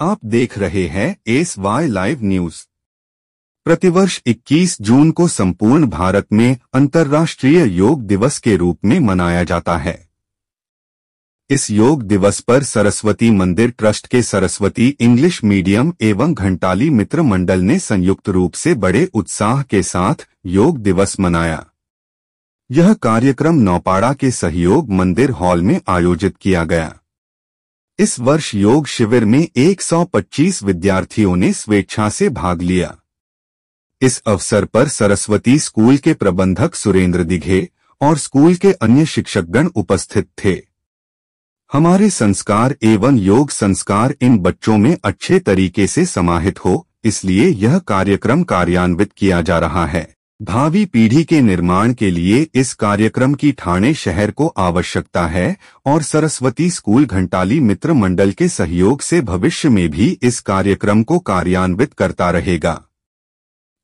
आप देख रहे हैं SY लाइव न्यूज। प्रतिवर्ष 21 जून को संपूर्ण भारत में अंतर्राष्ट्रीय योग दिवस के रूप में मनाया जाता है। इस योग दिवस पर सरस्वती मंदिर ट्रस्ट के सरस्वती इंग्लिश मीडियम एवं घंटाली मित्र मंडल ने संयुक्त रूप से बड़े उत्साह के साथ योग दिवस मनाया। यह कार्यक्रम नौपाड़ा के सहयोग मंदिर हॉल में आयोजित किया गया। इस वर्ष योग शिविर में 125 विद्यार्थियों ने स्वेच्छा से भाग लिया। इस अवसर पर सरस्वती स्कूल के प्रबंधक सुरेंद्र दिघे और स्कूल के अन्य शिक्षकगण उपस्थित थे। हमारे संस्कार एवं योग संस्कार इन बच्चों में अच्छे तरीके से समाहित हो, इसलिए यह कार्यक्रम कार्यान्वित किया जा रहा है। भावी पीढ़ी के निर्माण के लिए इस कार्यक्रम की ठाणे शहर को आवश्यकता है और सरस्वती स्कूल घंटाली मित्र मंडल के सहयोग से भविष्य में भी इस कार्यक्रम को कार्यान्वित करता रहेगा।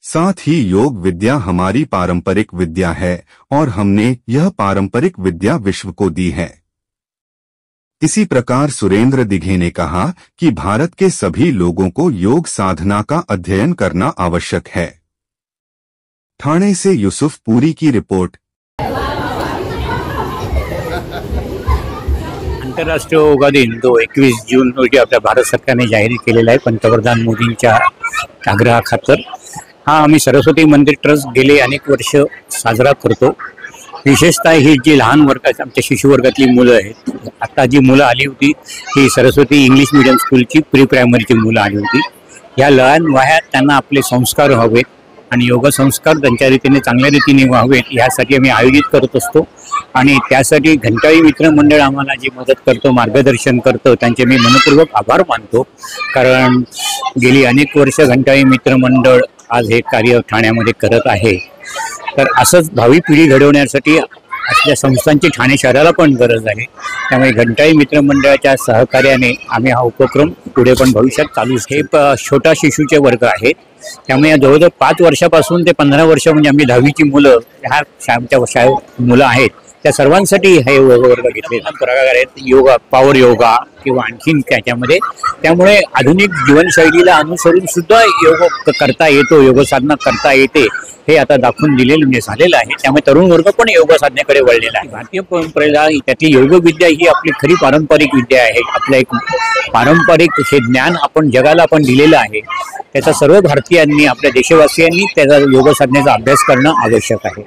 साथ ही योग विद्या हमारी पारंपरिक विद्या है और हमने यह पारंपरिक विद्या विश्व को दी है। इसी प्रकार सुरेंद्र दिघे ने कहा कि भारत के सभी लोगों को योग साधना का अध्ययन करना आवश्यक है। ठाणे से यूसुफ पुरी की रिपोर्ट। आंतरराष्ट्रीय योगा दिन जो 21 जून रोजी आपल्या भारत सरकारने जाहीर केलेला आहे पंतप्रधान मोदींच्या आग्रहाखातर। हा आम्ही सरस्वती मंदिर ट्रस्ट गेले अनेक वर्ष साजरा करतो। विशेषतः ही जी लहान वर्गाची आमच्या शिशु वर्गातली मुलं आहेत, आता जी मुलं आली होती ही सरस्वती इंग्लिश मीडियम स्कूलची प्री प्रायमरीची मुलं आली होती। या लहान वयात त्यांना आपले संस्कार व्हावेत आणि योग संस्कार त्यांच्या रीतीने चांगल्या रीतीने व्हावेत यासाठी आम्ही आयोजित करत असतो आणि त्यासाठी घंटाळी मित्र मंडळ आम्हाला जी मदत करतो, मार्गदर्शन करतो, त्यांचे मी मनपूर्वक आभार मानतो। कारण गेली अनेक वर्ष घंटाळी मित्र मंडळ आज हे कार्य ठाण्यामध्ये करत आहे। तर असंच भावी पिढी घडवण्यासाठी असल्या संस्थांची ठाणे शहराला पण गरज आहे। त्यामुळे घंटाळी मित्र मंडळाच्या सहकार्याने आम्ही हा उपक्रम पुढे पण भविष्यात चालू हे छोटा शिशूचे वर्ग आहेत। त्यामुळे जवळजवळ 5 वर्षापासून ते 15 वर्ष म्हणजे आम्ही 10वीची मुलं ह्या शाळेच्या मुलं आहेत त्या सर्वांसाठी हे वर्ग घेतले प्रकार आहेत। योगा, पॉवर योगा किंवा आणखीन त्याच्यामध्ये त्यामुळे आधुनिक जीवनशैलीला अनुसरून सुद्धा योग करता येतो, योग साधना करता येते हे आता दाखवून दिलेलं म्हणजे झालेलं आहे। त्यामुळे तरुण वर्ग पण योग साधनेकडे वळलेला आहे। भारतीय परंपरेला त्यातली योग विद्या ही आपली खरी पारंपरिक विद्या आहे। आपलं एक पारंपरिक हे ज्ञान आपण जगाला आपण दिलेलं आहे। त्याचा सर्व भारतीयांनी, आपल्या देशवासियांनी त्याचा योग साधनेचा अभ्यास करणं आवश्यक आहे।